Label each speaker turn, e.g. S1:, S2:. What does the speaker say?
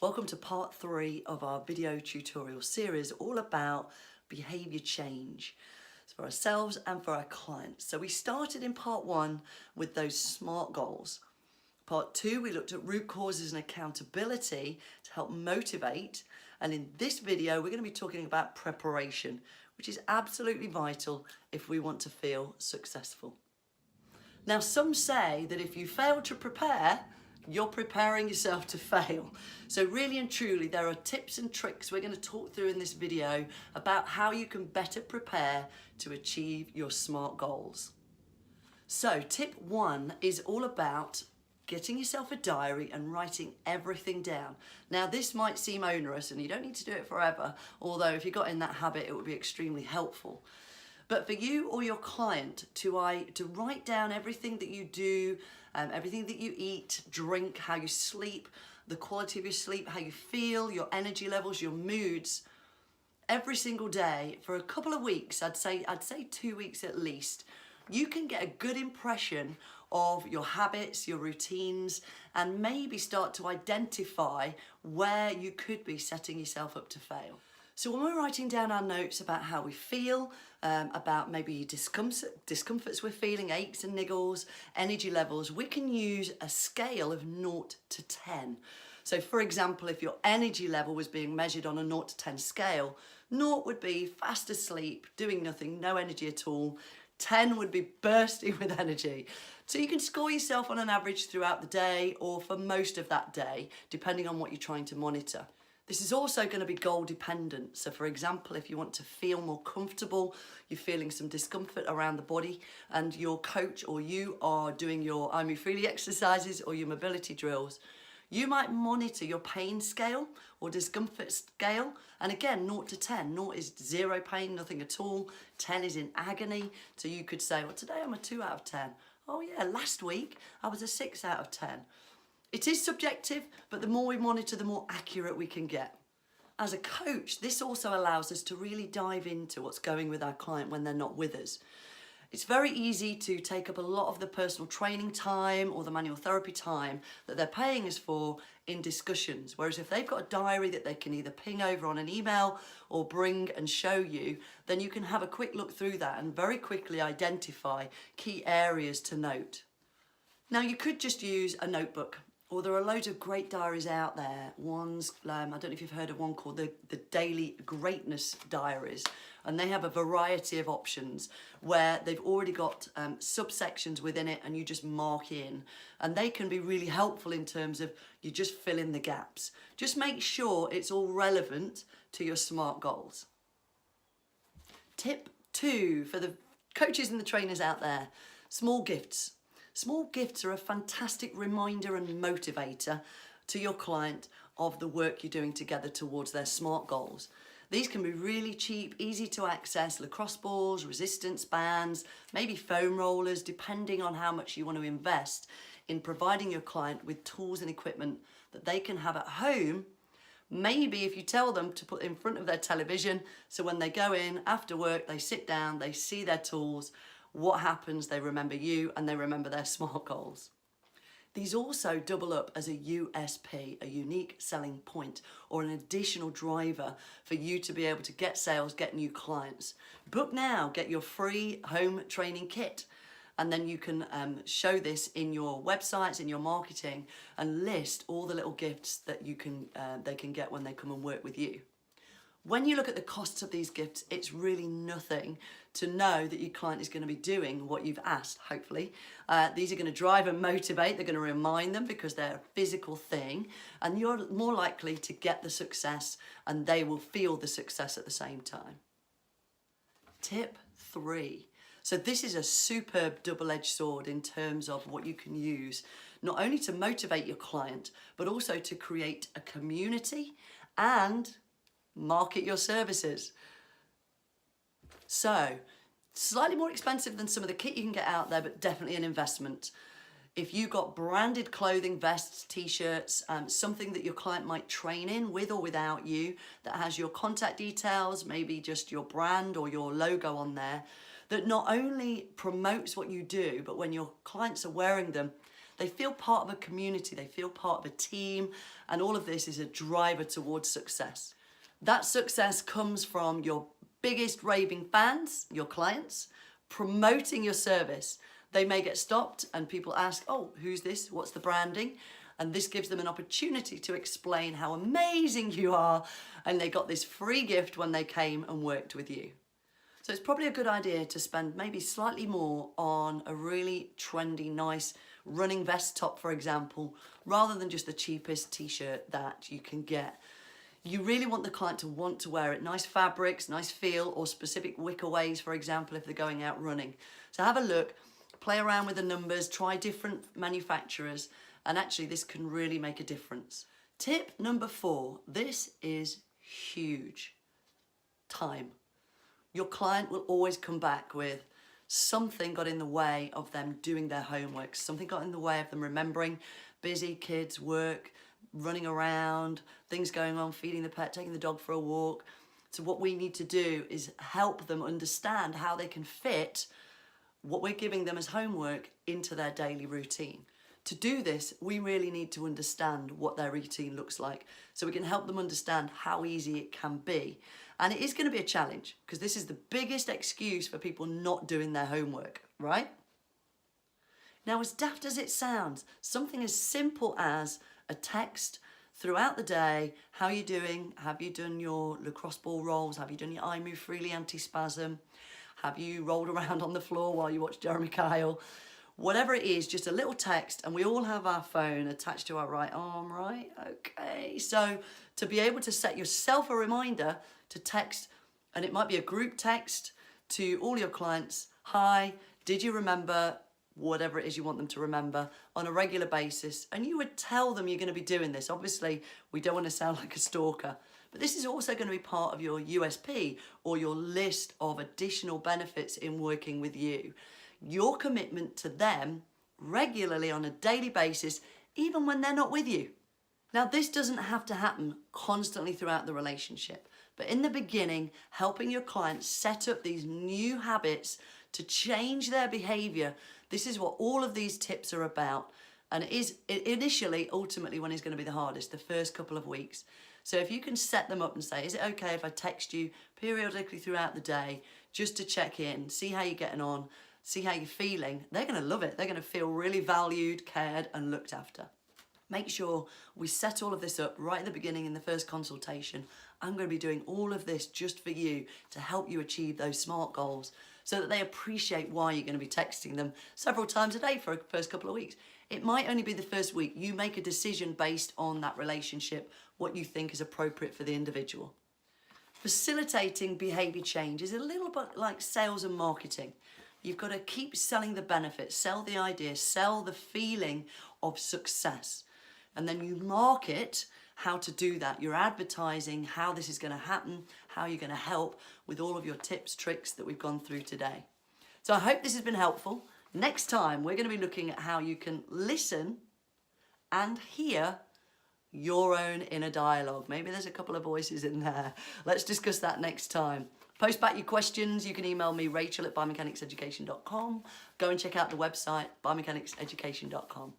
S1: Welcome to part 3 of our video tutorial series all about behaviour change. It's for ourselves and for our clients. So we started in part 1 with those SMART goals. Part 2 we looked at root causes and accountability to help motivate, and in this video we're going to be talking about preparation, which is absolutely vital if we want to feel successful. Now some say that if you fail to prepare, you're preparing yourself to fail. So really and truly, there are tips and tricks we're going to talk through in this video about how you can better prepare to achieve your SMART goals. So tip 1 is all about getting yourself a diary and writing everything down. Now this might seem onerous and you don't need to do it forever, although if you got in that habit it would be extremely helpful. But for you or your client to write down everything that you do, everything that you eat, drink, how you sleep, the quality of your sleep, how you feel, your energy levels, your moods, every single day for a couple of weeks, I'd say 2 weeks at least, you can get a good impression of your habits, your routines, and maybe start to identify where you could be setting yourself up to fail. So when we're writing down our notes about how we feel, about maybe discomforts we're feeling, aches and niggles, energy levels, we can use a scale of 0 to 10. So for example, if your energy level was being measured on a 0 to 10 scale, 0 would be fast asleep, doing nothing, no energy at all. 10 would be bursting with energy. So you can score yourself on an average throughout the day or for most of that day, depending on what you're trying to monitor. This is also going to be goal dependent. So for example, if you want to feel more comfortable, you're feeling some discomfort around the body and your coach or you are doing your I Move Freely exercises or your mobility drills, you might monitor your pain scale or discomfort scale. And again, 0 to 10. 0 is zero pain, nothing at all. 10 is in agony. So you could say, well, today I'm a 2 out of 10. Oh yeah, last week I was a 6 out of 10. It is subjective, but the more we monitor, the more accurate we can get. As a coach, this also allows us to really dive into what's going with our client when they're not with us. It's very easy to take up a lot of the personal training time or the manual therapy time that they're paying us for in discussions. Whereas if they've got a diary that they can either ping over on an email or bring and show you, then you can have a quick look through that and very quickly identify key areas to note. Now you could just use a notebook. Or there are loads of great diaries out there. One's, I don't know if you've heard of one called the Daily Greatness Diaries. And they have a variety of options where they've already got subsections within it and you just mark in. And they can be really helpful in terms of you just fill in the gaps. Just make sure it's all relevant to your SMART goals. Tip 2 for the coaches and the trainers out there, small gifts. Small gifts are a fantastic reminder and motivator to your client of the work you're doing together towards their SMART goals. These can be really cheap, easy to access, lacrosse balls, resistance bands, maybe foam rollers, depending on how much you want to invest in providing your client with tools and equipment that they can have at home. Maybe if you tell them to put in front of their television, so when they go in after work, they sit down, they see their tools. What happens? They remember you and they remember their SMART goals. These also double up as a USP, a unique selling point, or an additional driver for you to be able to get sales, get new clients. Book now, get your free home training kit, and then you can show this in your websites, in your marketing, and list all the little gifts that you can they can get when they come and work with you. When you look at the costs of these gifts, it's really nothing to know that your client is going to be doing what you've asked, hopefully. These are going to drive and motivate. They're going to remind them because they're a physical thing. And you're more likely to get the success and they will feel the success at the same time. Tip 3. So this is a superb double-edged sword in terms of what you can use, not only to motivate your client, but also to create a community and market your services. So, slightly more expensive than some of the kit you can get out there, but definitely an investment. If you've got branded clothing, vests, t-shirts, something that your client might train in with or without you, that has your contact details, maybe just your brand or your logo on there, that not only promotes what you do, but when your clients are wearing them, They feel part of a community, they feel part of a team, and all of this is a driver towards success. That success comes from your biggest raving fans, your clients, promoting your service. They may get stopped and people ask, oh, who's this? What's the branding? And this gives them an opportunity to explain how amazing you are, and they got this free gift when they came and worked with you. So it's probably a good idea to spend maybe slightly more on a really trendy, nice running vest top, for example, rather than just the cheapest t-shirt that you can get. You really want the client to want to wear it. Nice fabrics, nice feel, or specific wickerways, for example, if they're going out running. So have a look, play around with the numbers, try different manufacturers, and actually this can really make a difference. Tip number 4, this is huge. Time. Your client will always come back with something got in the way of them doing their homework, something got in the way of them remembering, busy, kids, work, running around, things going on, feeding the pet, taking the dog for a walk. So what we need to do is help them understand how they can fit what we're giving them as homework into their daily routine. To do this, we really need to understand what their routine looks like so we can help them understand how easy it can be. And it is going to be a challenge because this is the biggest excuse for people not doing their homework, right? Now, as daft as it sounds, something as simple as a text throughout the day, how are you doing? Have you done your lacrosse ball rolls? Have you done your I Move Freely anti-spasm? Have you rolled around on the floor while you watch Jeremy Kyle? Whatever it is, just a little text, and we all have our phone attached to our right arm, right? Okay, so to be able to set yourself a reminder to text, and it might be a group text to all your clients, hi, did you remember whatever it is you want them to remember on a regular basis, and you would tell them you're going to be doing this. Obviously, we don't want to sound like a stalker, but this is also going to be part of your USP or your list of additional benefits in working with you. Your commitment to them regularly on a daily basis, even when they're not with you. Now, this doesn't have to happen constantly throughout the relationship, but in the beginning, helping your clients set up these new habits to change their behavior. This is what all of these tips are about. And it is initially, ultimately, when it's going to be the hardest, the first couple of weeks. So if you can set them up and say, is it okay if I text you periodically throughout the day just to check in, see how you're getting on, see how you're feeling, they're going to love it. They're going to feel really valued, cared, and looked after. Make sure we set all of this up right at the beginning in the first consultation. I'm going to be doing all of this just for you to help you achieve those SMART goals so that they appreciate why you're going to be texting them several times a day for the first couple of weeks. It might only be the first week. You make a decision based on that relationship, what you think is appropriate for the individual. Facilitating behaviour change is a little bit like sales and marketing. You've got to keep selling the benefits, sell the idea, sell the feeling of success. And then you market how to do that. You're advertising how this is going to happen, how you're going to help with all of your tips, tricks that we've gone through today. So I hope this has been helpful. Next time, we're going to be looking at how you can listen and hear your own inner dialogue. Maybe there's a couple of voices in there. Let's discuss that next time. Post back your questions. You can email me, Rachel@biomechanicseducation.com. Go and check out the website, biomechanicseducation.com.